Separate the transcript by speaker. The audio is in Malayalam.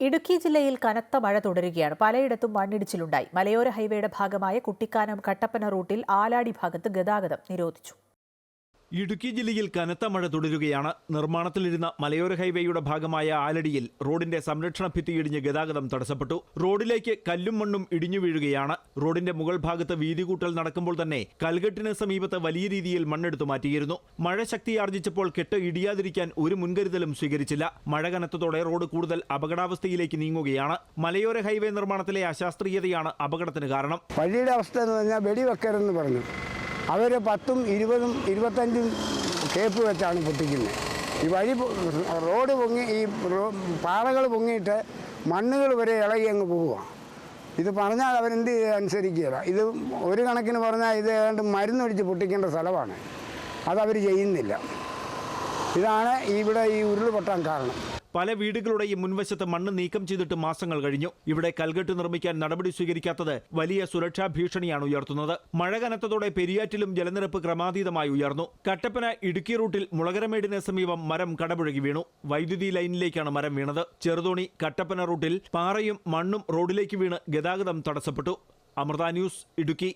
Speaker 1: ഇടുക്കി ജില്ലയിൽ കനത്ത മഴ തുടരുകയാണ്. പലയിടത്തും മണ്ണിടിച്ചിലുണ്ടായി. മലയോര ഹൈവേയുടെ ഭാഗമായ കുട്ടിക്കാനം കട്ടപ്പന റൂട്ടിൽ ആലാടി ഭാഗത്ത് ഗതാഗതം നിരോധിച്ചു.
Speaker 2: ഇടുക്കി ജില്ലയിൽ കനത്ത മഴ തുടരുകയാണ്. നിർമ്മാണത്തിലിരുന്ന മലയോര ഹൈവേയുടെ ഭാഗമായ ആലടിയിൽ റോഡിന്റെ സംരക്ഷണ ഭിത്തി ഇടിഞ്ഞ് ഗതാഗതം തടസ്സപ്പെട്ടു. റോഡിലേക്ക് കല്ലും മണ്ണും ഇടിഞ്ഞു വീഴുകയാണ്. റോഡിന്റെ മുകൾ ഭാഗത്ത് വീതി കൂട്ടൽ നടക്കുമ്പോൾ തന്നെ കൽകെട്ടിന് സമീപത്ത് വലിയ രീതിയിൽ മണ്ണെടുത്തു മാറ്റിയിരുന്നു. മഴ ശക്തിയാർജിച്ചപ്പോൾ കെട്ട് ഇടിയാതിരിക്കാൻ ഒരു മുൻകരുതലും സ്വീകരിച്ചില്ല. മഴ കനത്തതോടെ റോഡ് കൂടുതൽ അപകടാവസ്ഥയിലേക്ക് നീങ്ങുകയാണ്. മലയോര ഹൈവേ നിർമ്മാണത്തിലെ അശാസ്ത്രീയതയാണ് അപകടത്തിന് കാരണം.
Speaker 3: വഴിയുടെ അവസ്ഥ എന്ന് പറഞ്ഞാൽ വെടിവെക്കരുതെന്ന് പറഞ്ഞു. അവർ 10ഉം 20ഉം 25ഉം കേപ്പ് വെച്ചാണ് പൊട്ടിക്കുന്നത്. ഈ വഴി റോഡ് പൊങ്ങി ഈ പാറകൾ പൊങ്ങിയിട്ട് മണ്ണുകൾ വരെ ഇളകി അങ്ങ് പോവുക. ഇത് പറഞ്ഞാൽ അവരെന്ത് അനുസരിക്കുകയില്ല. ഇത് ഒരു കണക്കിന് പറഞ്ഞാൽ ഇത് ഏതാണ്ട് മരുന്നൊഴിച്ച് പൊട്ടിക്കേണ്ട സ്ഥലമാണ്. അതവർ ചെയ്യുന്നില്ല. ഇതാണ് ഇവിടെ ഈ ഉരുൾപൊട്ടാൻ കാരണം.
Speaker 2: പല വീടുകളുടെയും മുൻവശത്ത് മണ്ണ് നീക്കം ചെയ്തിട്ട് മാസങ്ങൾ കഴിഞ്ഞു. ഇവിടെ കൽകെട്ട് നിർമ്മിക്കാൻ നടപടി സ്വീകരിക്കാത്തത് വലിയ സുരക്ഷാ ഭീഷണിയാണ് ഉയർത്തുന്നത്. മഴ കനത്തതോടെ പെരിയാറ്റിലും ജലനിരപ്പ് ക്രമാതീതമായി ഉയർന്നു. കട്ടപ്പന ഇടുക്കി റൂട്ടിൽ മുളകരമേടിന് സമീപം മരം കടപുഴകി വീണു. വൈദ്യുതി ലൈനിലേക്കാണ് മരം വീണത്. ചെറുതോണി കട്ടപ്പന റൂട്ടിൽ പാറയും മണ്ണും റോഡിലേക്ക് വീണ് ഗതാഗതം തടസ്സപ്പെട്ടു. അമൃത ന്യൂസ്, ഇടുക്കി.